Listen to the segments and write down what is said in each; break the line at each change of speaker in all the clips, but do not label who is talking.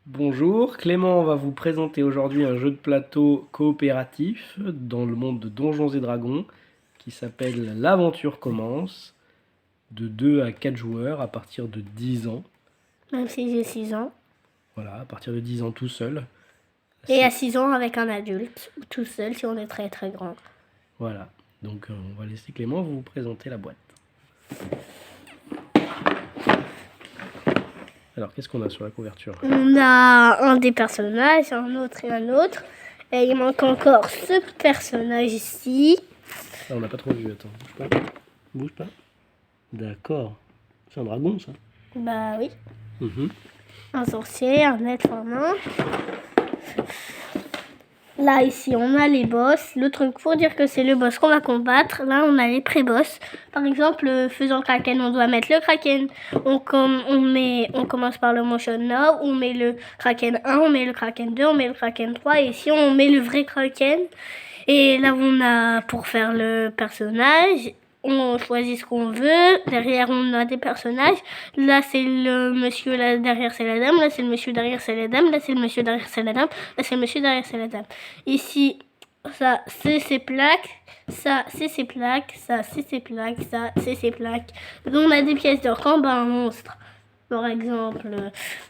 Bonjour, Clément va vous présenter aujourd'hui un jeu de plateau coopératif dans le monde de Donjons et Dragons qui s'appelle L'Aventure commence, de 2 à 4 joueurs à partir de 10 ans.
Même si j'ai 6 ans.
Voilà, à partir de 10 ans tout seul.
Et à 6 ans avec un adulte, ou tout seul si on est très très grand.
Voilà, donc on va laisser Clément vous présenter la boîte. Alors, qu'est-ce qu'on a sur la couverture?
On a un des personnages, un autre et un autre. Et il manque encore ce personnage ici.
Ah, on n'a pas trop vu, attends, bouge pas. Bouge pas. D'accord. C'est un dragon, ça?
Bah oui.
Mhm.
Un sorcier, un être humain. Là, ici, on a les boss. Le truc pour dire que c'est le boss qu'on va combattre. Là, on a les pré-boss. Par exemple, faisant Kraken, on doit mettre le Kraken. On commence par le Motion Now. On met le Kraken 1, on met le Kraken 2, on met le Kraken 3. Et ici, on met le vrai Kraken. Et là, on a pour faire le personnage. On choisit ce qu'on veut. Derrière, on a des personnages. Là, c'est le monsieur. Là, derrière, c'est la dame. Là, c'est le monsieur. Derrière, c'est la dame. Là, c'est le monsieur. Derrière, c'est la dame. Là, c'est le monsieur. Derrière, c'est la dame. Ici, ça, c'est ses plaques. Ça, c'est ses plaques. Ça, c'est ses plaques. Ça, c'est ses plaques. Donc, on a des pièces d'or. Quand on bat un monstre, par exemple,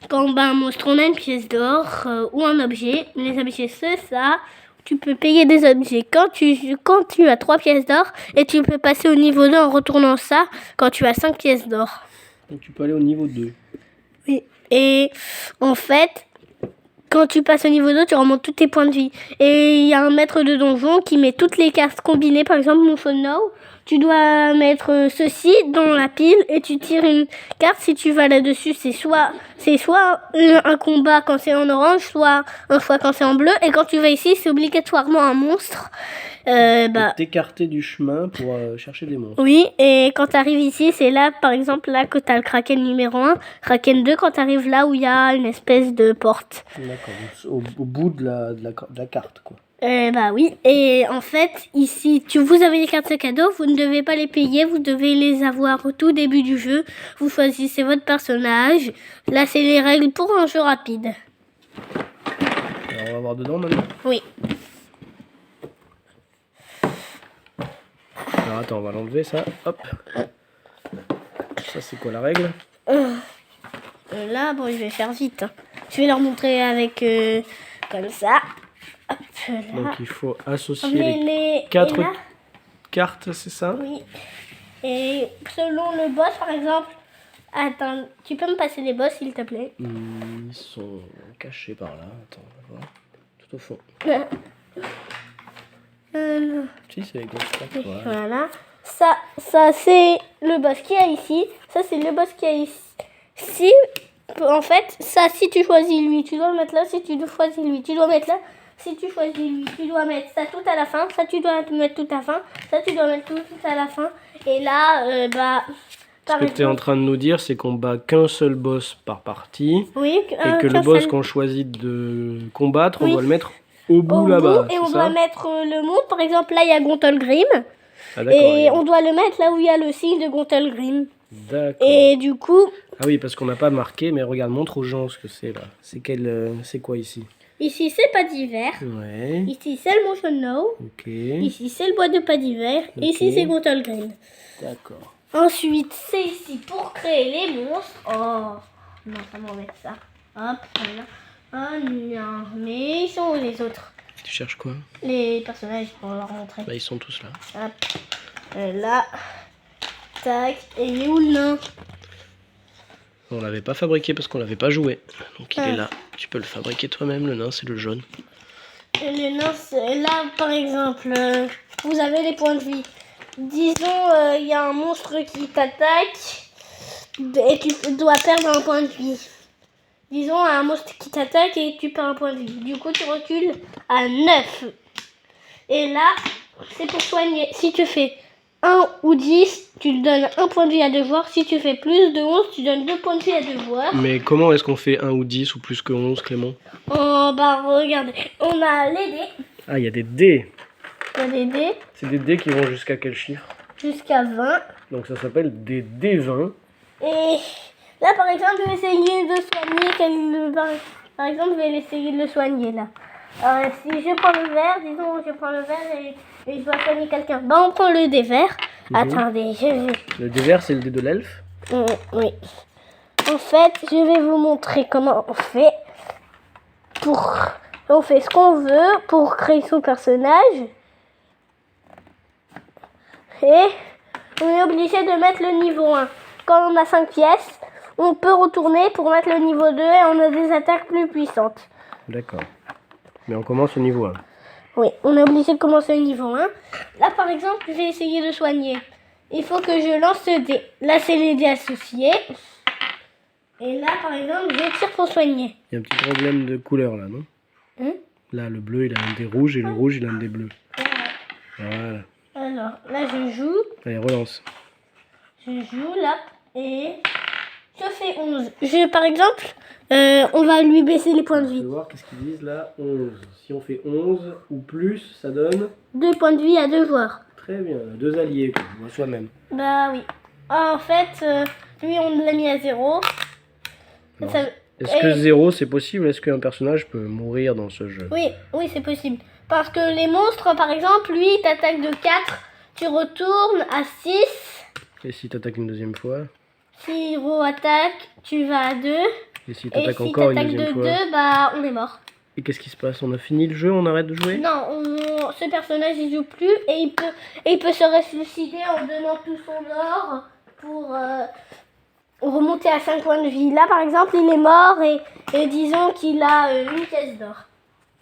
quand on bat un monstre, on a une pièce d'or ou un objet. Les objets, c'est ça. Tu peux payer des objets quand tu as 3 pièces d'or et tu peux passer au niveau 2 en retournant ça quand tu as 5 pièces d'or.
Donc tu peux aller au niveau 2.
Oui. Et en fait, quand tu passes au niveau 2, tu remontes tous tes points de vie. Et il y a un maître de donjon qui met toutes les cartes combinées. Par exemple, mon phone now, tu dois mettre ceci dans la pile et tu tires une carte. Si tu vas là-dessus, c'est soit un combat quand c'est en orange, soit un choix quand c'est en bleu. Et quand tu vas ici, c'est obligatoirement un monstre.
T'écarter du chemin pour chercher des monstres.
Oui, et quand tu arrives ici, c'est là, par exemple, là que tu as le Kraken numéro 1. Kraken 2, quand tu arrives là où il y a une espèce de porte.
D'accord, au bout de la carte, quoi.
Bah oui, et en fait, ici, vous avez les cartes de cadeau, vous ne devez pas les payer, vous devez les avoir au tout début du jeu. Vous choisissez votre personnage. Là, c'est les règles pour un jeu rapide.
Alors, on va voir dedans maintenant.
Oui.
Alors attends, on va l'enlever ça. Hop. Ça c'est quoi la règle?
Là, bon, je vais faire vite. Je vais leur montrer avec comme ça. Hop, là.
Donc il faut associer
les
4 cartes, c'est ça?
Oui. Et selon le boss, par exemple... Attends, tu peux me passer les boss, s'il te plaît?
Ils sont cachés par là. Attends, on va voir. Tout au fond. Si, c'est les grosses cartes.
Voilà. Ça c'est le boss qu'il y a ici. Ça, c'est le boss qu'il y a ici. En fait, ça, si tu choisis lui, tu dois le mettre là. Si tu choisis lui, tu dois mettre là. Si tu choisis lui, tu dois mettre ça tout à la fin. Ça, tu dois mettre tout à la fin. Ça, tu dois mettre tout à la fin. Et là,
ce que tu es en train de nous dire, c'est qu'on bat qu'un seul boss par partie.
Oui,
et que le boss qu'on choisit de combattre, on doit le mettre au bout là-bas.
Et on doit mettre le monde. Par exemple, là, il y a Gontelgrim.
Ah,
et on doit le mettre là où il y a le signe de Gontelgrim.
D'accord.
Et du coup...
Ah oui, parce qu'on n'a pas marqué, mais regarde, montre aux gens ce que c'est là. C'est quoi ici?
Ici, c'est pas d'hiver.
Ouais.
Ici, c'est le Motion Now.
Ok.
Ici, c'est le bois de pas d'hiver. Okay. Ici, c'est Gontelgrim.
D'accord.
Ensuite, c'est ici pour créer les monstres. Oh, non, ça m'embête ça. Hop, voilà. Oh non, mais ils sont où les autres?
Tu cherches quoi?
Les personnages pour leur montrer.
Bah, ils sont tous là.
Hop. Là. Tac. Et il est où le nain?
On l'avait pas fabriqué parce qu'on l'avait pas joué. Donc il est là. Tu peux le fabriquer toi-même. Le nain, c'est le jaune.
Et le nain, c'est là, par exemple, vous avez les points de vie. Disons, il y a un monstre qui t'attaque et tu dois perdre un point de vie. Disons, un monstre qui t'attaque et tu perds un point de vie. Du coup, tu recules à 9. Et là, c'est pour soigner. Si tu fais 1 ou 10, tu donnes 1 point de vie à 2 joueurs. Si tu fais plus de 11, tu donnes 2 points de vie à 2 joueurs.
Mais comment est-ce qu'on fait 1 ou 10 ou plus que 11, Clément?
Oh, bah regardez, on a les dés.
Ah, il y a des dés.
Il y a des dés.
C'est des dés qui vont jusqu'à quel chiffre?
Jusqu'à 20.
Donc ça s'appelle des dés 20.
Et là, par exemple, je vais essayer de soigner Par exemple, je vais essayer de le soigner là. Si je prends le verre, disons, je prends le verre et je dois soigner quelqu'un. Bah, on prend le dé vert. Attendez, je vais...
Le dé vert, c'est le dé de l'elfe.
Oui. En fait, je vais vous montrer comment on fait. On fait ce qu'on veut pour créer son personnage. Et on est obligé de mettre le niveau 1. Quand on a 5 pièces, on peut retourner pour mettre le niveau 2 et on a des attaques plus puissantes.
D'accord. Mais on commence au niveau 1.
Oui, on est obligé de commencer au niveau 1. Là, par exemple, je vais essayer de soigner. Il faut que je lance ce dé. Là, c'est les dés associés. Et là, par exemple, je tire pour soigner.
Il y a un petit problème de couleur là, non? Là, le bleu, il a un dé rouge et le rouge, il a un dé bleu. Voilà.
Alors, là, je joue.
Allez, relance.
Je joue là et je fais 11. Par exemple, on va lui baisser les points de
Je
vie.
vais voir qu'est-ce qu'ils disent là. 11. Si on fait 11 ou plus, ça donne
2 points de vie à 2 joueurs.
très bien. 2 alliés, quoi. Moi, soi-même.
Bah oui. En fait, lui, on l'a mis à 0.
Alors, est-ce que 0 c'est possible? Est-ce qu'un personnage peut mourir dans ce jeu?
Oui, c'est possible. Parce que les monstres, par exemple, lui, il t'attaque de 4. Tu retournes à 6.
Et si t'attaques une deuxième fois?
Si re-attaque, tu vas à 2.
Et si
Et
t'attaques
si
encore une
t'attaques de
deuxième
2,
fois?
bah on est mort.
Et qu'est-ce qui se passe? On a fini le jeu? On arrête de jouer?
Non, ce personnage il joue plus et il peut se ressusciter en donnant tout son or pour remonter à 5 points de vie. Là par exemple il est mort et disons qu'il a une pièce d'or.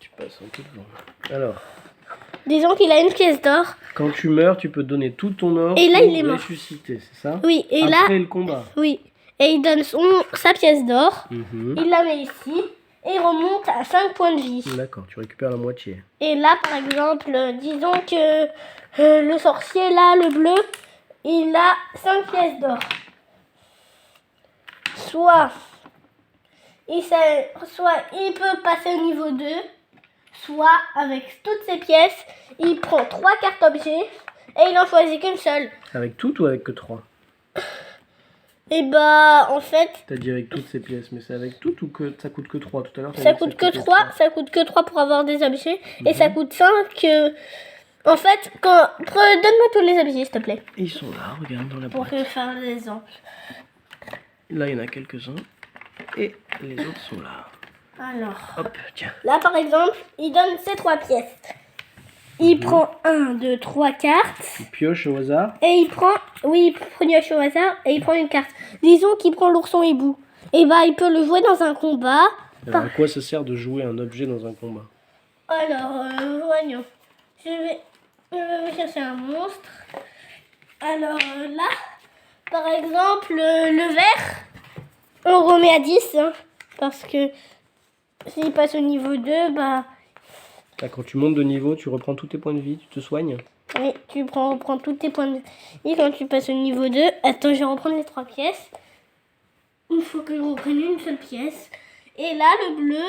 Tu passes un peu devant. Alors,
Disons qu'il a une pièce d'or.
quand tu meurs, tu peux donner tout ton or
Et là,
pour
il est mort.
ressusciter, c'est ça?
Oui, et
Après
là,
le combat.
oui. Et il donne sa pièce d'or,
Mhm.
il la met ici et il remonte à 5 points de vie.
D'accord, tu récupères la moitié.
Et là, par exemple, disons que le sorcier, là, le bleu, il a 5 pièces d'or. Soit il peut passer au niveau 2, soit avec toutes ses pièces, il prend 3 cartes objets et il en choisit qu'une seule.
Avec toutes ou avec que 3?
Et bah, en fait,
T'as dit avec toutes ces pièces, mais c'est avec toutes ou que ça coûte que 3 tout à l'heure?
ça coûte que 3, ça coûte que 3 pour avoir des objets et ça coûte 5. En fait, donne-moi tous les objets, s'il te plaît,
Ils sont là, regarde dans la
pour
boîte.
faire l'exemple.
Là, il y en a quelques-uns. Et les autres sont là.
Alors,
Hop, tiens.
là par exemple, il donne ses 3 pièces. Il prend 1, 2, 3 cartes.
Tu pioches au hasard.
Et il prend, il pioche au hasard et il prend une carte. Disons qu'il prend l'ourson hibou. Et bah, il peut le jouer dans un combat.
Alors, à quoi ça sert de jouer un objet dans un combat?
Alors, voyons. Je vais chercher un monstre. Alors là, par exemple, le vert, on remet à 10. Hein, parce que s'il passe au niveau 2, bah...
Là, quand tu montes de niveau, tu reprends tous tes points de vie, tu te soignes.
Oui, tu reprends tous tes points de vie quand tu passes au niveau 2. Attends, je vais reprendre les 3 pièces. Il faut que je reprenne une seule pièce. Et là, le bleu,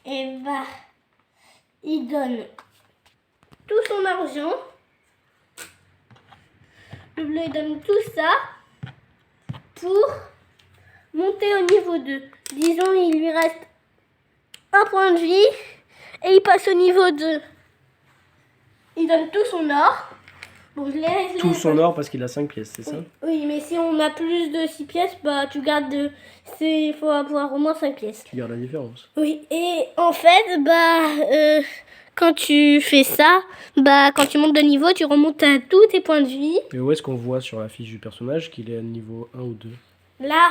et bah, il donne tout son argent. Le bleu, il donne tout ça pour monter au niveau 2. Disons, il lui reste un point de vie et il passe au niveau 2. Il donne tout son or. Bon, je laisse
Tout son or parce qu'il a 5 pièces, c'est ça?
Oui, mais si on a plus de 6 pièces, bah tu gardes. Il faut avoir au moins 5 pièces.
Tu gardes la différence.
Oui, et en fait, bah quand tu fais ça, bah quand tu montes de niveau, tu remontes à tous tes points de vie.
Et où est-ce qu'on voit sur la fiche du personnage qu'il est à niveau 1 ou 2?
Là,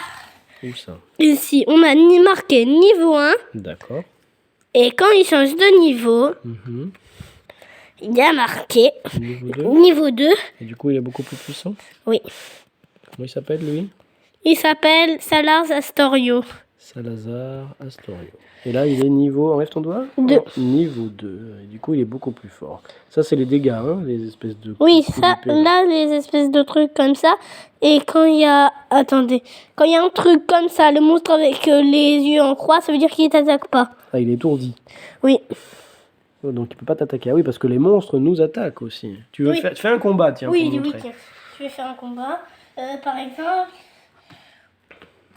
Où ça?
ici, on a marqué niveau 1.
D'accord.
Et quand il change de niveau,
Mhm.
il y a marqué
Niveau 2.
niveau 2.
Et du coup, il est beaucoup plus puissant?
Oui.
Comment il s'appelle, lui?
Il s'appelle Salars Astorio.
Salazar Astorio. Et là, il est niveau... Enlève ton doigt?
2.
Oh, niveau 2. Et du coup, il est beaucoup plus fort. Ça, c'est les dégâts, hein, les espèces de...
Oui,
coups
ça,
d'épée,
là, les espèces de trucs comme ça. Et quand il y a... Attendez. Quand il y a un truc comme ça, le monstre avec les yeux en croix, ça veut dire qu'il t'attaque pas.
Ah, il est étourdi.
Oui.
Oh, donc, il peut pas t'attaquer. Ah oui, parce que les monstres nous attaquent aussi. Tu veux
Oui.
faire... Fais un combat, tiens,
Oui,
pour
oui,
montrer.
tiens. Je vais faire un combat. Par exemple,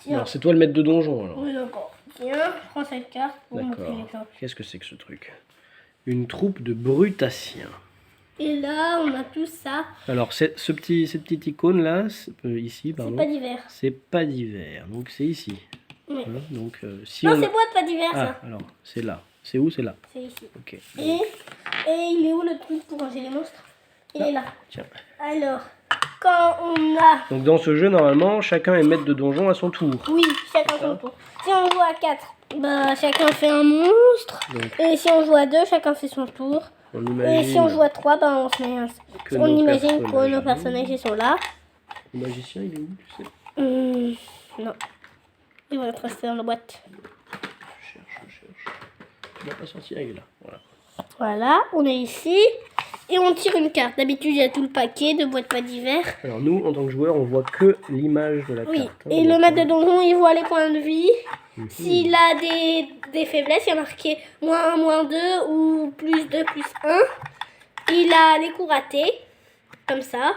Tiens.
Alors, c'est toi le maître de donjon, alors.
Oui, d'accord. Tiens, prends cette carte pour montrer
D'accord.
l'exemple.
Qu'est-ce que c'est que ce truc? Une troupe de brutassiens.
Et là, on a tout ça.
Alors, cette petite icône-là, ici,
C'est
pardon,
pas d'hiver.
c'est pas d'hiver. Donc, c'est ici.
Oui.
Voilà, donc, si
Non,
on...
c'est boîte pas d'hiver,
Ah,
ça.
alors, c'est là. C'est où? C'est là.
C'est ici.
Ok.
Et il est où le truc pour ranger les monstres? Il est là.
Tiens.
Alors, quand on a...
Donc, dans ce jeu, normalement, chacun est maître de donjon à son tour.
Oui, chacun son tour. Si on joue à 4, bah, chacun fait un monstre.
Donc,
Et si on joue à 2, chacun fait son tour.
on
Et si on joue
imagine
à 3, bah, on se met un...
que
On
nos
imagine que
personnages
nos
arrivent.
personnages ils sont là.
Le magicien, il est où, tu sais?
Non. Il va être resté dans la boîte.
Je cherche. Tu l'as pas sorti, il est là. Voilà.
Voilà, on est ici. Et on tire une carte. D'habitude, il y a tout le paquet de boîtes pas d'hiver.
Alors, nous, en tant que joueurs, on voit que l'image de la
Oui,
carte. hein.
et le maître de donjon, il voit les points de vie. S'il a des faiblesses, il y a marqué -1, -2 ou +2, +1. Il a les coups ratés, comme ça.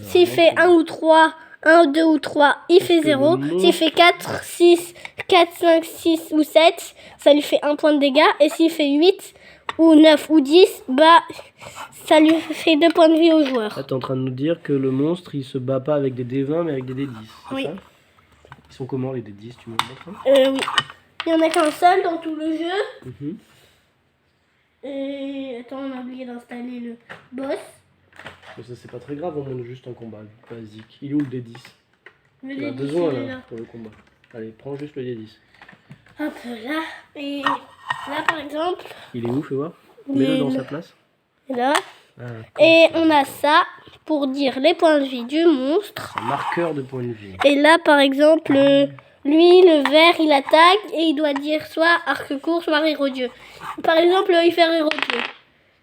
S'il fait 1 ou 3, 1, 2 ou 3, il fait
que
0.
le monstre-
S'il fait 4, 6, 4, 5, 6 ou 7, ça lui fait 1 point de dégâts. Et s'il fait 8 ou 9 ou 10, bah, ça lui fait 2 points de vie au joueur.
Là, t'es en train de nous dire que le monstre, il se bat pas avec des D20, mais avec des D10. C'est
Oui.
ça? Ils sont comment, les D10? Tu me montres?
Oui. Il n'y en a qu'un seul dans tout le jeu.
Mhm.
Et attends, on a oublié d'installer le boss.
Mais ça, c'est pas très grave, on monte juste un combat basique. Il est où le D10?
Le
On a
D10,
besoin,
il est
là, pour le combat. Allez, prends juste le D10.
Hop là. Et là, par exemple,
Il est où, fais voir?
Il
Mets-le
est
dans
là.
sa place.
là.
Ah,
Et on a ça pour dire les points de vie du monstre.
un marqueur de point de vie.
Et là, par exemple, lui, le vert, il attaque et il doit dire soit arc court, soit rire au dieu. Par exemple, il fait rire au dieu.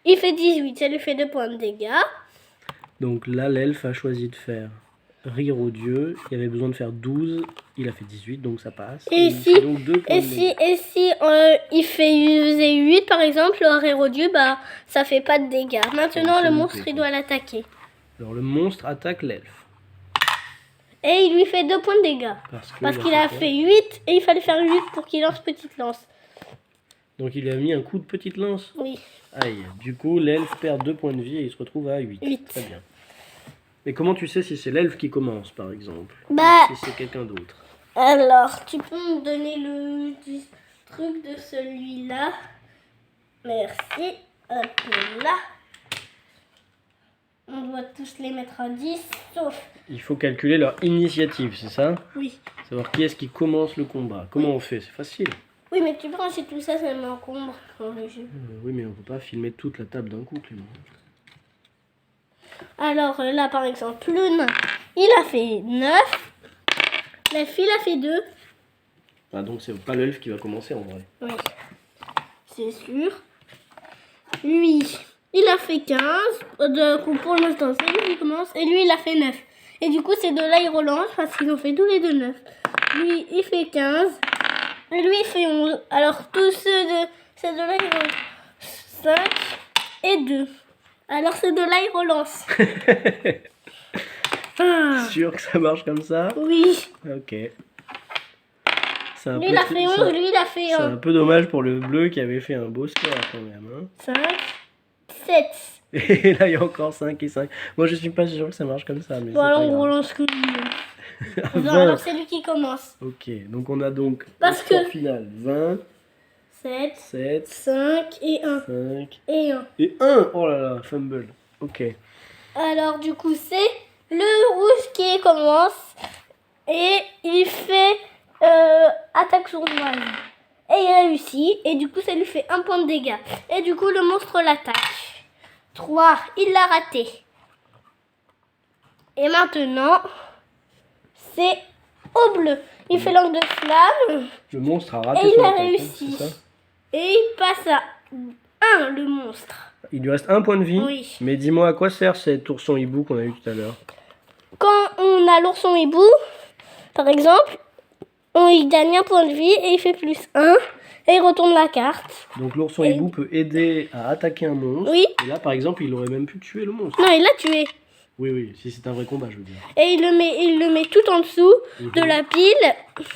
Il fait 18, ça lui fait 2 points de dégâts.
Donc là, l'elfe a choisi de faire rire au dieu. Il avait besoin de faire 12. Il a fait 18, donc ça passe.
Et
il
si-
fait donc 2 points
Et
de
si,
dégâts.
et si il faisait 8, par exemple, le rire au dieu, bah, ça fait pas de dégâts. Maintenant,
C'est
le
noté,
monstre, il doit l'attaquer.
Alors le monstre attaque l'elfe.
Et il lui fait 2 points de dégâts. Parce qu'il a fait 8 et il fallait faire 8 pour qu'il lance petite lance.
Donc il a mis un coup de petite lance.
Oui.
Aïe. Du coup, l'elfe perd 2 points de vie et il se retrouve à 8.
8.
Très bien. Mais comment tu sais si c'est l'elfe qui commence, par exemple?
Bah,
Ou si c'est quelqu'un d'autre?
alors, tu peux me donner le truc de celui-là. Merci. Hop là. On doit tous les mettre à 10, sauf...
Il faut calculer leur initiative, c'est ça?
Oui.
Savoir qui est-ce qui commence le combat. Comment on fait? C'est facile.
Oui, mais tu penses que tout ça, ça m'encombre dans le jeu.
Oui, mais on peut pas filmer toute la table d'un coup, Clément.
Alors là, par exemple, le nain, il a fait 9. La fille a fait 2.
Ah, donc c'est pas l'elfe qui va commencer en vrai.
Oui, c'est sûr. Lui, il a fait 15. De coup, pour l'instant, c'est lui qui commence. Et lui, il a fait 9. Et du coup, ces deux-là, ils relancent parce qu'ils ont fait tous les deux 9. Lui, il fait 15. Et lui, il fait 11. Alors, tous ces deux-là, ils ont 5 et 2. Alors, ces deux-là, ils relancent. Ah,
Sûr que ça marche comme ça?
oui.
Ok. C'est un
Lui,
peu
il a
tri-
fait 11.
c'est-
Lui, il a fait
C'est un peu dommage pour le bleu qui avait fait un beau score quand même.
5, 7.
Hein. Et là, il y a encore 5 et 5. Moi, je suis pas sûr que ça marche comme ça. Mais
Bon,
c'est
alors,
pas
on
grave.
relance que lui. Non,
20.
alors, c'est lui qui commence.
Ok, donc on a donc
Parce
le score
que-
final 20,
7,
7,
5 et 1.
5
Et 1.
et 1. Oh là là, fumble. Ok.
Alors, du coup, c'est le rouge qui commence. Et il fait attaque sournoise. Et il réussit. Et du coup, ça lui fait 1 point de dégâts. Et du coup, le monstre l'attaque. 3, il l'a raté. Et maintenant, c'est au bleu. Il fait langue de flamme.
Le monstre a raté
Et il
son
a
attaque, hein,
réussi.
c'est ça?
Et il passe à 1, le monstre.
Il lui reste un point de vie.
Oui.
Mais dis-moi à quoi sert cet ourson hibou qu'on a eu tout à l'heure?
Quand on a l'ourson hibou, par exemple, il gagne 1 point de vie et il fait plus 1 et il retourne la carte.
Donc l'ourson
Et-
hibou peut aider à attaquer un monstre.
Oui.
Et là, par exemple, il aurait même pu tuer le monstre.
Non, il l'a tué.
Oui, oui, si c'est un vrai combat, je veux dire.
Et il le met tout en dessous de la pile.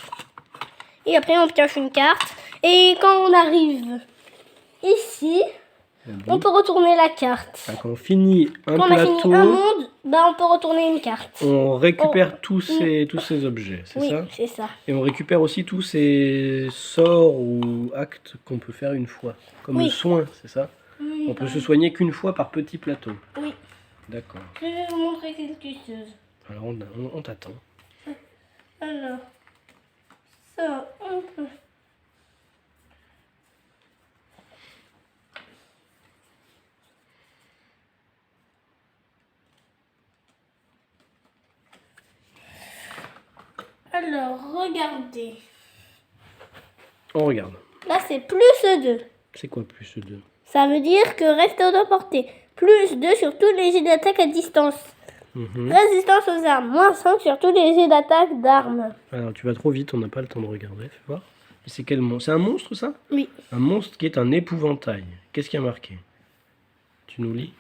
Et après, on pioche une carte. Et quand on arrive ici, on peut retourner la carte.
Quand on finit un
Quand on a
plateau,
fini un monde, bah, on peut retourner une carte.
on récupère tous ces objets, c'est
Oui,
ça?
c'est ça.
Et on récupère aussi tous ces sorts ou actes qu'on peut faire une fois, comme le soin, c'est ça?
Oui,
On peut se soigner qu'une fois par petit plateau.
Oui.
D'accord.
Je vais vous montrer quelque chose.
Alors on t'attend.
Alors, ça, on peut... Alors, regardez.
On regarde.
Là, c'est plus 2.
C'est quoi plus 2?
Ça veut dire que reste hors de portée. Plus 2 sur tous les jets d'attaque à distance. Résistance aux armes. Moins 5 sur tous les jets d'attaque d'armes.
Alors tu vas trop vite, on n'a pas le temps de regarder, fais voir. Et c'est quel monstre? C'est un monstre ça?
Oui.
Un monstre qui est un épouvantail. Qu'est-ce qui a marqué? Tu nous lis?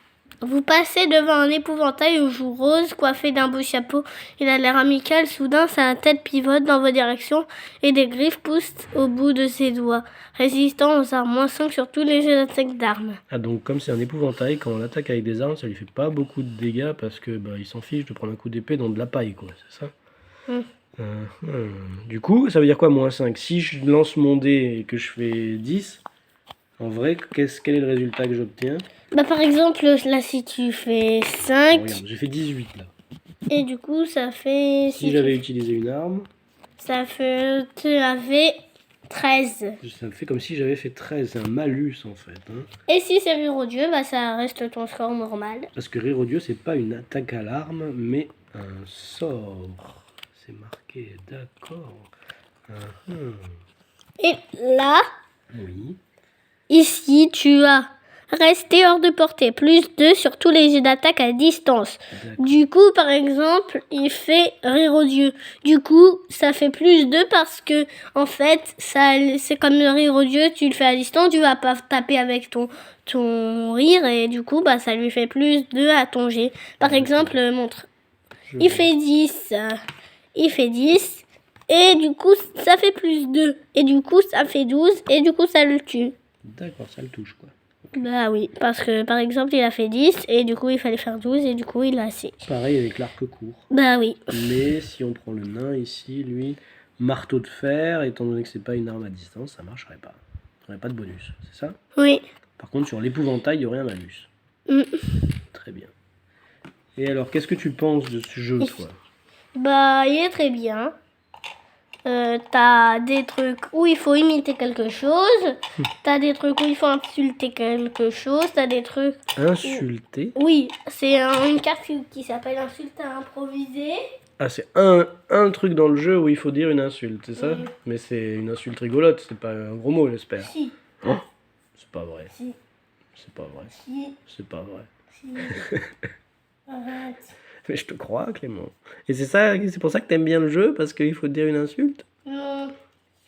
Vous passez devant un épouvantail aux joues roses, coiffé d'un beau chapeau. Il a l'air amical. Soudain, sa tête pivote dans vos directions et des griffes poussent au bout de ses doigts. Résistant aux armes. Moins 5 sur tous les jets d'attaque d'armes.
Ah donc comme c'est un épouvantail, quand on l'attaque avec des armes, ça lui fait pas beaucoup de dégâts parce que il s'en fiche de prendre un coup d'épée dans de la paille, quoi, c'est ça? Du coup, ça veut dire quoi moins 5? Si je lance mon dé et que je fais 10, en vrai, quel est le résultat que j'obtiens?
Bah, par exemple, là, si tu fais 5,
Regarde, j'ai fait 18 là.
et du coup, ça fait...
Si j'avais utilisé une arme,
Ça fait... Tu avais 13.
ça me fait comme si j'avais fait 13. C'est un malus en fait. Hein.
Et si c'est rire au dieu, bah ça reste ton score normal.
Parce que rire au dieu, c'est pas une attaque à l'arme, mais un sort. C'est marqué, d'accord.
Et là,
Oui.
ici, tu as resté hors de portée. Plus 2 sur tous les jets d'attaque à distance. Du coup, par exemple, il fait rire au dieu. Du coup, ça fait plus 2 parce que, en fait, c'est comme le rire au dieu, tu le fais à distance, tu vas pas taper avec ton rire et du coup, bah, ça lui fait plus 2 à ton jet. Par exemple, montre. Il fait 10. Il fait 10. Et du coup, ça fait plus 2. Et du coup, ça fait 12. Et du coup, ça le tue.
D'accord, ça le touche quoi.
Bah oui, parce que par exemple, il a fait 10 et du coup, il fallait faire 12 et du coup, il a assez.
Pareil avec l'arc court.
Bah oui.
Mais si on prend le nain ici, lui, marteau de fer, étant donné que c'est pas une arme à distance, ça marcherait pas. Il n'y aurait pas de bonus, c'est ça?
Oui.
Par contre, sur l'épouvantail, il y aurait un malus. Très bien. Et alors, qu'est-ce que tu penses de ce jeu, toi?
Bah, il est très bien. T'as des trucs où il faut imiter quelque chose. T'as des trucs où il faut insulter quelque chose. T'as des trucs...
Insulter?
Oui, c'est une carte qui s'appelle insulte à improviser.
Ah, c'est un truc dans le jeu où il faut dire une insulte, c'est ça?
Oui.
Mais c'est une insulte rigolote, c'est pas un gros mot, j'espère.
Si.
Oh, c'est pas vrai.
Si.
C'est pas vrai.
Si.
C'est pas vrai.
Si. Arrête.
Mais je te crois, Clément. Et c'est pour ça que t'aimes bien le jeu, parce qu'il faut dire une insulte?
Non.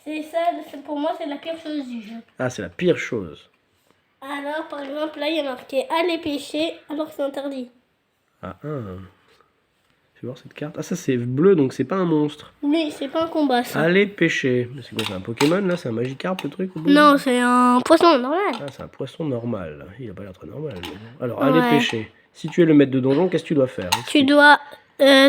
C'est ça, pour moi, c'est la pire chose du jeu.
Ah, c'est la pire chose.
Alors, par exemple, là, il y a marqué « Allez pêcher » alors que c'est interdit.
Ah, fais voir cette carte. Ah, ça c'est bleu, donc c'est pas un monstre.
Oui, c'est pas un combat, ça.
Allez pêcher. Mais c'est quoi, c'est un Pokémon là? C'est un Magikarp le truc au bout?
Non, c'est un poisson normal.
Ah, c'est un poisson normal. Il a pas l'air très normal. Mais bon. Alors, allez pêcher. Si tu es le maître de donjon, qu'est-ce que tu dois faire?
Tu dois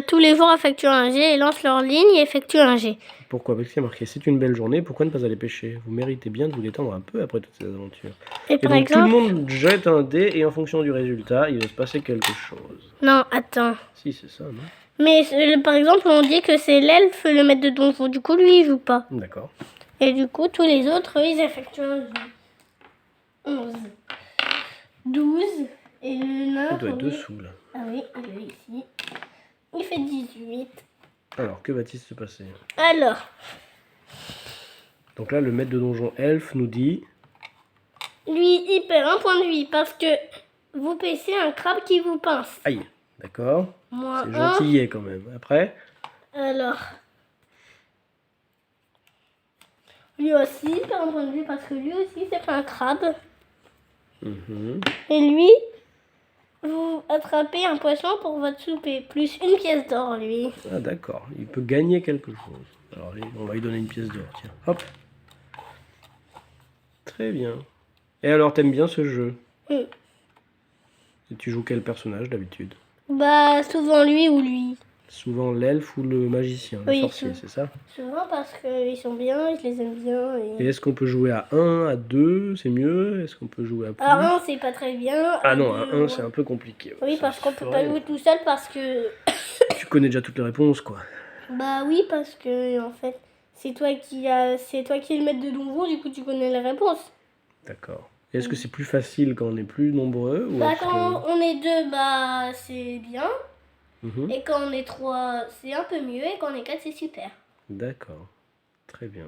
tous les jours effectuer un jet et lance leur ligne et effectue un jet.
Pourquoi? Parce qu'il y a marqué c'est une belle journée, pourquoi ne pas aller pêcher? Vous méritez bien de vous détendre un peu après toutes ces aventures.
Et par
donc
exemple...
tout le monde jette un dé et en fonction du résultat, il va se passer quelque chose.
Non, attends.
Si, c'est ça, non?
Mais par exemple, on dit que c'est l'elfe le maître de donjon. Du coup, lui, il joue pas.
D'accord.
Et du coup, tous les autres, ils effectuent un jet. 11. 12. Et le nain...
Il doit être dessous là.
Ah oui, il est ici. Il fait 18.
Alors, que va-t-il se passer?
Alors,
Donc là, le maître de donjon elfe nous dit...
lui, il perd un point de vie parce que vous pêchez un crabe qui vous pince.
Aïe, d'accord.
Moins
C'est
1.
gentillet quand même. Après,
Alors, lui aussi, il perd un point de vie parce que lui aussi, c'est un crabe.
mhm.
Et lui, vous attrapez un poisson pour votre souper, plus une pièce d'or, lui.
Ah d'accord, il peut gagner quelque chose. Alors allez, on va lui donner une pièce d'or, tiens. Hop. Très bien. Et alors, t'aimes bien ce jeu?
Oui.
Et tu joues quel personnage d'habitude?
Bah, souvent lui ou lui.
Souvent l'elfe ou le magicien, le
Oui,
sorcier,
tout.
c'est ça?
Souvent parce qu'ils sont bien, je les aime bien.
Et est-ce qu'on peut jouer à 1, à 2, c'est mieux? Est-ce qu'on peut jouer à plus?
À 1, c'est pas très bien.
Ah non, à 1,
deux,
c'est un peu compliqué.
Oui,
Ça
parce
se
qu'on peut pas
ferait,
jouer tout seul parce que...
Tu connais déjà toutes les réponses, quoi.
Bah oui, parce que en fait, c'est toi qui es le maître de donjon, du coup tu connais les réponses.
D'accord. Et est-ce que c'est plus facile quand on est plus nombreux ou
Bah
est-ce
quand on est deux, bah c'est bien.
Mhm.
Et quand on est trois, c'est un peu mieux. Et quand on est quatre, c'est super.
D'accord. Très bien.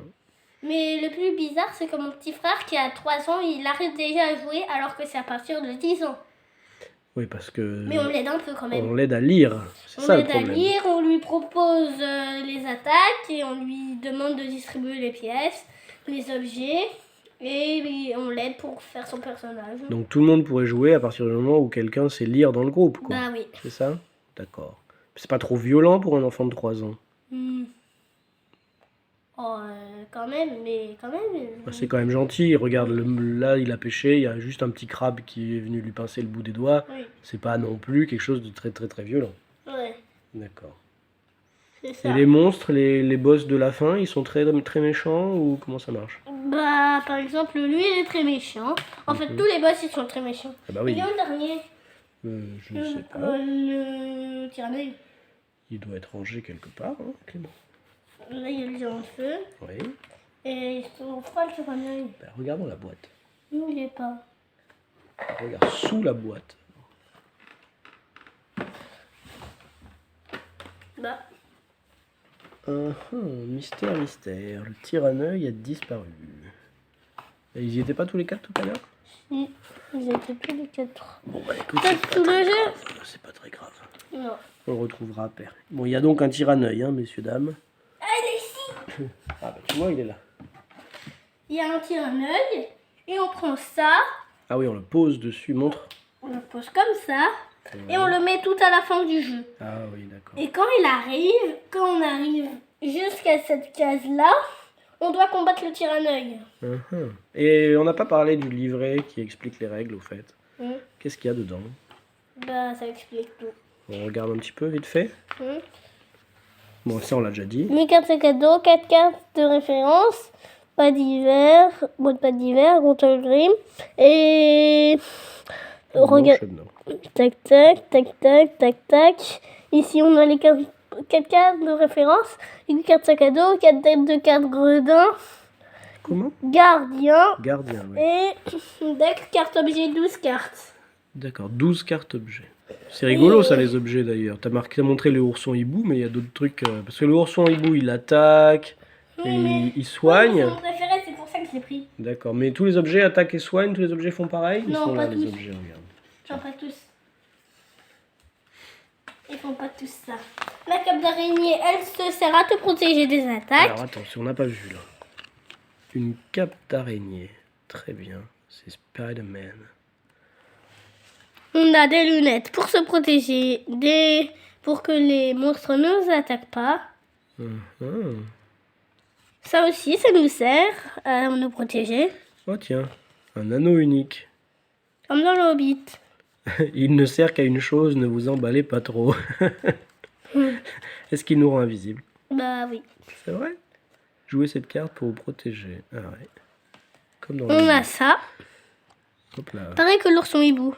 Mais le plus bizarre, c'est que mon petit frère qui a 3 ans, il arrive déjà à jouer alors que c'est à partir de 10 ans.
Oui, parce que
Mais on l'aide un peu quand même.
on l'aide à lire. C'est
On
ça le
l'aide à
problème.
lire, on lui propose les attaques et on lui demande de distribuer les pièces, les objets et on l'aide pour faire son personnage.
Donc tout le monde pourrait jouer à partir du moment où quelqu'un sait lire dans le groupe, quoi.
Bah oui.
C'est ça? D'accord. C'est pas trop violent pour un enfant de 3 ans.
Oh, quand même, mais quand même.
Bah, c'est quand même gentil. Regarde, là, il a pêché, il y a juste un petit crabe qui est venu lui pincer le bout des doigts.
Oui.
C'est pas non plus quelque chose de très très très violent.
Ouais,
D'accord.
c'est
Et
ça.
les monstres, les boss de la fin, ils sont très très méchants ou comment ça marche?
Bah, par exemple, lui, il est très méchant. En fait, tous les boss, ils sont très méchants.
Ah bah oui.
Il est où le dernier?
Je sais pas.
Le tyrannoïde.
Il doit être rangé quelque part, hein, Clément.
Là, il y a le géant de feu.
Oui.
Et ils sont froids, le tyrannoïde.
Ben, regardons la boîte.
Non, il est pas.
Regarde sous la boîte.
Bah,
Mystère, mystère. Le tyranneuil a disparu. Et ils y étaient pas tous les 4 tout à l'heure?
si. Ils étaient tous les 4.
Bon bah écoute,
Peut-être tout le jeu?
c'est pas très grave.
Non.
On le retrouvera après. Bon, il y a donc un tyranneuil, hein, messieurs, dames.
Ah, il est ici!
Ah bah tu vois, il est là.
Il y a un tyrannoïde. Et on prend ça.
Ah oui, on le pose dessus, montre.
On le pose comme ça. Et on le met tout à la fin du jeu.
Ah oui, d'accord.
Et quand on arrive jusqu'à cette case-là, on doit combattre le tyranneuil.
Et on n'a pas parlé du livret qui explique les règles, au fait.
Hum.
Qu'est-ce qu'il y a dedans?
Bah, ça explique tout.
On regarde un petit peu, vite fait.
Hum.
Bon, ça, on l'a déjà dit.
1000 cartes cadeaux, 4 cartes de référence, pas d'hiver, mot pas d'hiver, contre Grimm. Et regarde, tac, tac, tac, tac, tac, tac. Ici, on a les 4 cartes de référence, une carte sac à dos, 4 têtes de cartes gredin,
Comment?
gardien
Gardien, oui.
et deck carte objet 12 cartes.
D'accord, 12 cartes objets. C'est rigolo ça, les objets d'ailleurs. T'as montré le ourson hibou, mais il y a d'autres trucs. Parce que le ourson hibou, il attaque, et il soigne.
C'est mon préféré, c'est pour ça que je l'ai pris.
D'accord, mais tous les objets attaquent et soignent, tous les objets font pareil? Ils
Non,
sont
pas
là,
tous.
les objets, regarde.
J'en ferai tous. Ils font pas tous ça. La cape d'araignée, elle se sert à te protéger des attaques.
Alors attention, on n'a pas vu là. Une cape d'araignée. Très bien, c'est Spider-Man.
On a des lunettes pour se protéger, pour que les monstres ne nous attaquent pas. Ça aussi, ça nous sert à nous protéger.
Oh tiens, un anneau unique.
Comme dans le Hobbit.
Il ne sert qu'à une chose, ne vous emballez pas trop. Est-ce qu'il nous rend invisibles?
Bah oui.
C'est vrai? Jouez cette carte pour vous protéger. Ah ouais. Comme dans
On a ça.
Hop là.
Pareil que l'ourson hibou.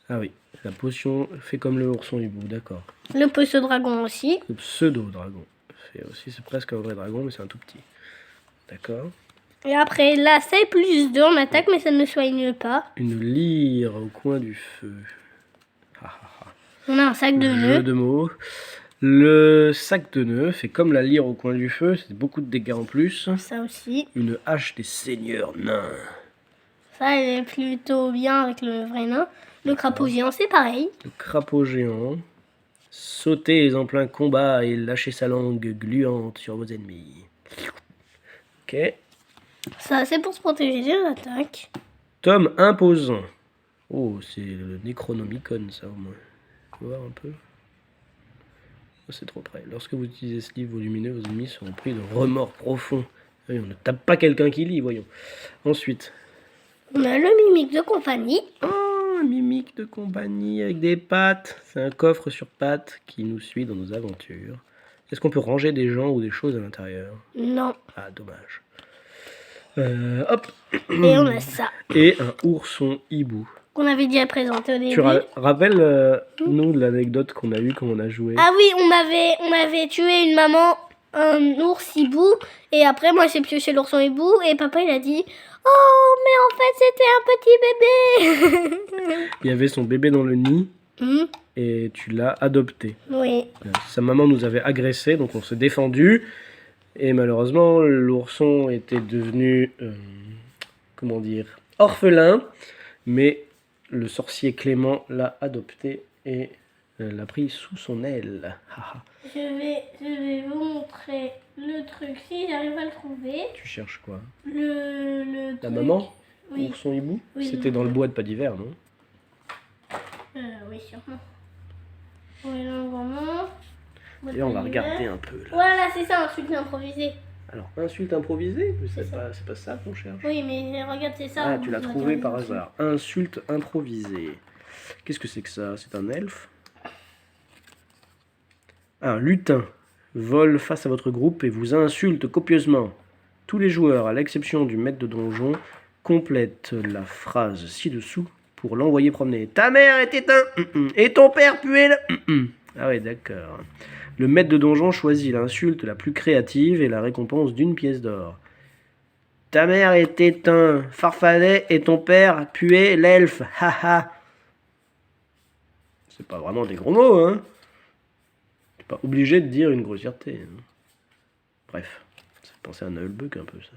Ah oui, la potion fait comme le ourson hibou, d'accord.
Le poisson dragon aussi.
Le pseudo-dragon. Fait aussi, c'est presque un vrai dragon, mais c'est un tout petit. D'accord.
Et après, là, c'est plus 2 en attaque, mais ça ne soigne pas.
Une lyre au coin du feu.
On a un sac de
Jeu
nœuds.
de mots. Le sac de nœuds fait comme la lyre au coin du feu, c'est beaucoup de dégâts en plus.
Ça aussi.
Une hache des seigneurs nains.
Ça, elle est plutôt bien avec le vrai nain. Le crapaud géant, c'est pareil.
Le crapaud géant. Sautez en plein combat et lâchez sa langue gluante sur vos ennemis. Ok.
Ça, c'est pour se protéger des attaques.
Tome imposant. Oh, c'est le Necronomicon, ça, au moins. Tu vois un peu? Oh, c'est trop près. Lorsque vous utilisez ce livre volumineux, vos ennemis seront pris de remords profonds. Oui, on ne tape pas quelqu'un qui lit, voyons. Ensuite.
On a le mimique de compagnie.
Oh, un mimique de compagnie avec des pattes. C'est un coffre sur pattes qui nous suit dans nos aventures. Est-ce qu'on peut ranger des gens ou des choses à l'intérieur?
Non.
Ah, dommage. Hop.
Et on a ça.
Et un ourson hibou.
Qu'on avait déjà présenté au début.
Tu rappelles nous l'anecdote qu'on a eue quand on a joué?
Ah oui, on avait tué une maman, un ours hibou, et après moi j'ai pioché l'ourson hibou, et papa il a dit oh mais en fait c'était un petit bébé.
Il y avait son bébé dans le nid
Hmm,
et tu l'as adopté.
Oui.
Sa maman nous avait agressés, donc on s'est défendu. Et malheureusement, l'ourson était devenu, comment dire, orphelin. Mais le sorcier Clément l'a adopté et l'a pris sous son aile. Haha.
Je vais vous montrer le truc si j'arrive à le trouver.
Tu cherches quoi?
Le
La
truc.
maman?
Oui.
Ourson hibou?
Oui,
C'était dans le bois de pas d'hiver, non?
Oui, sûrement. Oui, non, vraiment.
Et on va regarder un peu là.
Voilà, c'est ça, ensuite improvisé.
Alors, insulte improvisée? Mais
C'est ça.
c'est pas ça qu'on cherche.
Oui, mais regarde, c'est ça.
Ah, tu l'as
On doit
trouvé
dire
par
les
hasard. Insulte improvisée. Qu'est-ce que c'est que ça? C'est un elfe? Un lutin vole face à votre groupe et vous insulte copieusement. Tous les joueurs, à l'exception du maître de donjon, complètent la phrase ci-dessous pour l'envoyer promener. Ta mère était un et ton père puait le Ah ouais, d'accord. Le maître de donjon choisit l'insulte la plus créative et la récompense d'une pièce d'or. Ta mère était un farfadet et ton père puait l'elfe. Haha. C'est pas vraiment des gros mots, hein. T'es pas obligé de dire une grossièreté. Hein. Bref, ça fait penser à un Nullbug un peu ça.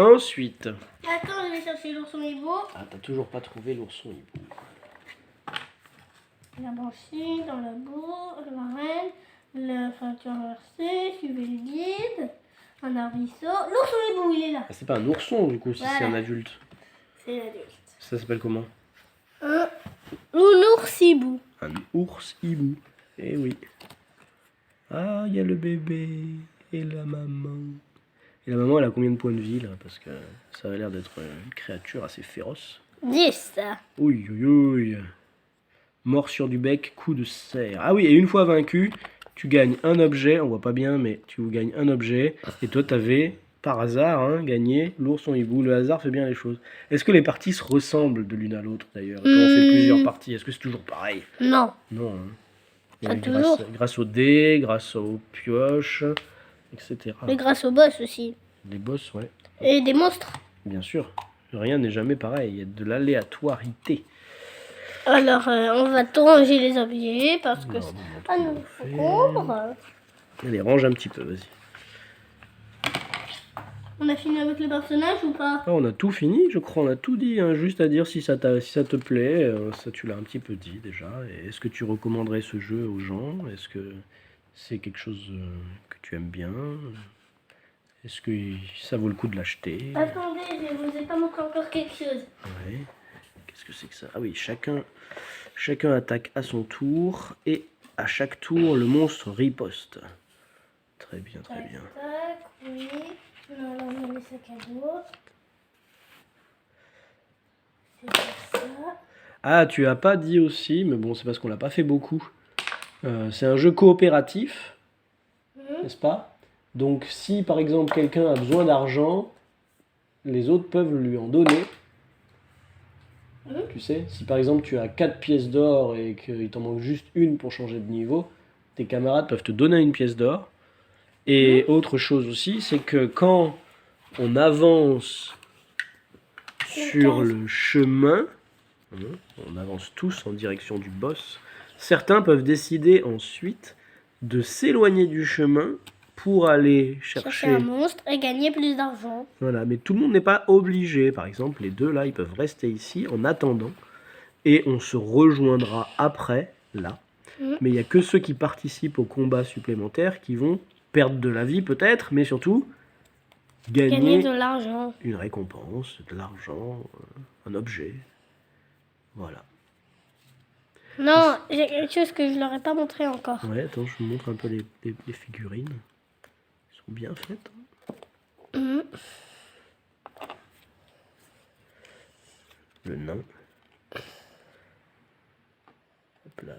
Ensuite.
Attends, je vais chercher l'ourson hibou.
Ah, t'as toujours pas trouvé l'ourson hibou.
La branchie, dans la boue, la reine, la ceinture inversée, suivez le guide, un arbrisseau. L'ourson hibou, il est là.
Ah, c'est pas un ourson du coup si
Voilà.
c'est un adulte.
C'est l'adulte.
Ça s'appelle comment?
Un ours hibou.
Un ours hibou. Eh oui. Ah, il y a le bébé et la maman. Et la maman, elle a combien de points de vie là? Parce que ça a l'air d'être une créature assez féroce.
10.
Ouille, ouille, ouille. Morsure du bec, coup de serre. Ah oui, et une fois vaincu, tu gagnes un objet. On voit pas bien, mais tu gagnes un objet. Et toi, t'avais, par hasard, gagné l'ourson hibou. Le hasard fait bien les choses. Est-ce que les parties se ressemblent de l'une à l'autre d'ailleurs? Quand on fait plusieurs parties, est-ce que c'est toujours pareil?
Non.
Non.
Pas
Et
toujours.
grâce aux dés, grâce aux pioches, etc.
Mais grâce au boss aussi.
Les boss, ouais.
Et des monstres.
Bien sûr. Rien n'est jamais pareil. Il y a de l'aléatorité.
Alors, on va tout ranger les objets parce que
Non,
c'est
bon,
à nous encombre.
Allez, range un petit peu, vas-y.
On a fini avec le personnage ou pas?
Ah, on a tout fini, je crois, on a tout dit, juste à dire si ça te plaît, ça tu l'as un petit peu dit déjà. Et est-ce que tu recommanderais ce jeu aux gens? Est-ce que c'est quelque chose que tu aimes bien? Est-ce que ça vaut le coup de l'acheter?
Attendez, je vous ai pas montré encore quelque chose.
Ouais. Qu'est-ce que c'est que ça? Ah oui, chacun attaque à son tour et à chaque tour le monstre riposte. Très bien, très bien.
Tac, oui. Non, là, on a les sacs à dos. C'est pour ça.
Ah, tu as pas dit aussi, mais bon, c'est parce qu'on l'a pas fait beaucoup. C'est un jeu coopératif, n'est-ce pas? Donc, si par exemple quelqu'un a besoin d'argent, les autres peuvent lui en donner. Tu sais, si par exemple tu as 4 pièces d'or et qu'il t'en manque juste une pour changer de niveau, tes camarades peuvent te donner une pièce d'or. Et autre chose aussi, c'est que quand on avance sur le chemin, on avance tous en direction du boss, certains peuvent décider ensuite de s'éloigner du chemin pour aller
Chercher un monstre et gagner plus d'argent.
Voilà, mais tout le monde n'est pas obligé. Par exemple, les deux là, ils peuvent rester ici en attendant. Et on se rejoindra après, là. Mais il n'y a que ceux qui participent au combat supplémentaire qui vont perdre de la vie peut-être, mais surtout
Gagner de l'argent.
une récompense, de l'argent, un objet. Voilà.
Non, j'ai quelque chose que je leur ai pas montré encore.
Ouais, attends, je vous montre un peu les figurines. Elles sont bien faites.
Mhm.
Le nain. Hop là.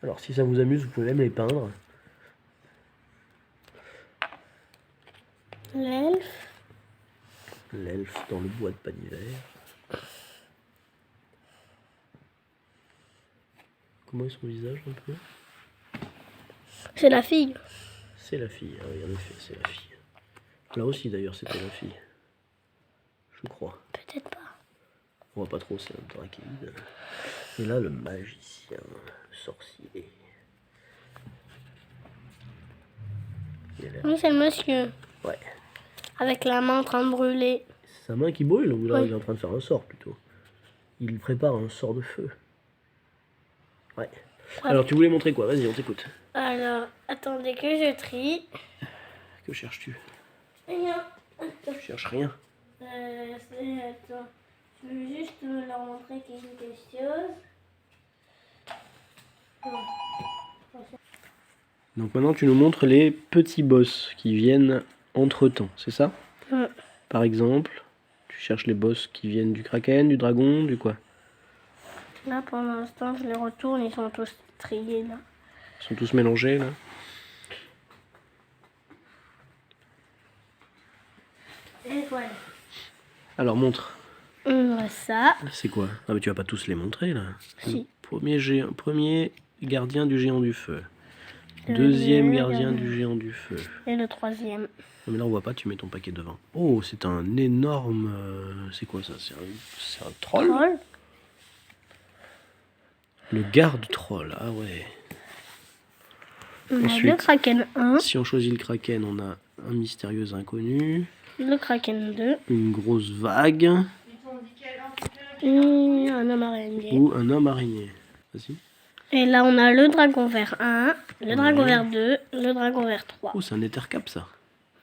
Alors, si ça vous amuse, vous pouvez même les peindre.
L'elfe.
L'elfe dans le bois de pas d'hiver. Comment est son visage un peu?
C'est la fille.
C'est la fille, ah oui, en effet, c'est la fille. Là aussi d'ailleurs, c'était la fille. Je crois.
Peut-être pas.
On voit pas trop, c'est un drakeïde. Et là, le magicien, le sorcier. Il a l'air-
Oui, c'est le monsieur.
Ouais.
Avec la main en train de brûler.
C'est sa main qui brûle, ou là
Oui.
il est en train de faire un sort plutôt. Il prépare un sort de feu. Ouais. Alors, tu voulais montrer quoi? Vas-y, on t'écoute.
Alors, attendez que je trie.
Que cherches-tu?
Rien.
Tu cherches rien.
Attends. Je veux juste leur montrer quelque chose.
Donc maintenant, tu nous montres les petits boss qui viennent entre-temps, c'est ça?
Ouais.
Par exemple, tu cherches les boss qui viennent du kraken, du dragon, du quoi?
Là, pour l'instant, je les retourne. Ils sont tous triés, là.
Ils sont tous mélangés là.
Et voilà.
Alors montre.
On voit ça.
C'est quoi? Ah mais tu vas pas tous les montrer là.
Si.
Premier gardien du géant du feu.
Le
Deuxième
deuxième
gardien
gardien.
du géant du feu.
Et le troisième.
Non, mais là on voit pas, tu mets ton paquet devant. Oh, c'est un énorme... c'est quoi ça? C'est un troll?
Troll.
Le garde troll, ah ouais.
On a
Ensuite.
le Kraken 1,
Si on choisit le kraken, on a un mystérieux inconnu,
le Kraken 2
une grosse vague
et un homme araignée.
ou un homme araignée. Vas-y.
Et là, on a le dragon vert 1, le dragon
Ouais.
vert 2, le dragon vert 3.
Oh, c'est un éthercap ça.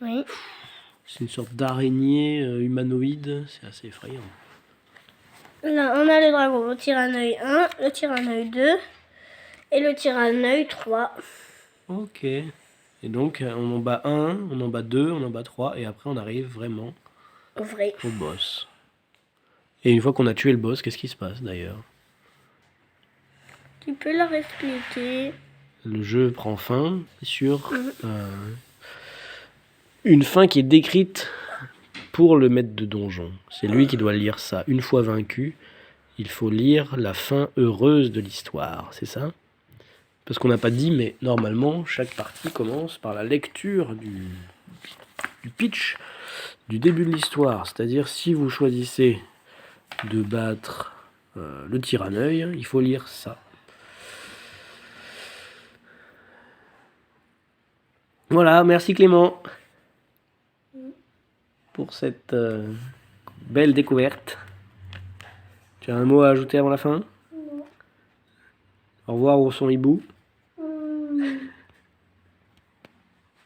Oui.
C'est une sorte d'araignée humanoïde, c'est assez effrayant.
Là, on a le dragon au tyranneuil 1, le tyranneuil 2 et le tyranneuil 3.
Ok. Et donc on en bat un, on en bat deux, on en bat trois, et après on arrive vraiment
Vrai.
au boss. Et une fois qu'on a tué le boss, qu'est-ce qui se passe d'ailleurs?
Tu peux leur expliquer?
Le jeu prend fin sur une fin qui est décrite pour le maître de donjon. C'est lui qui doit lire ça. Une fois vaincu, il faut lire la fin heureuse de l'histoire, c'est ça? Parce qu'on n'a pas dit, mais normalement, chaque partie commence par la lecture du pitch du début de l'histoire. C'est-à-dire, si vous choisissez de battre le tyranneuil, il faut lire ça. Voilà, merci Clément pour cette belle découverte. Tu as un mot à ajouter avant la fin?
Non.
Au revoir, Ourson Hibou.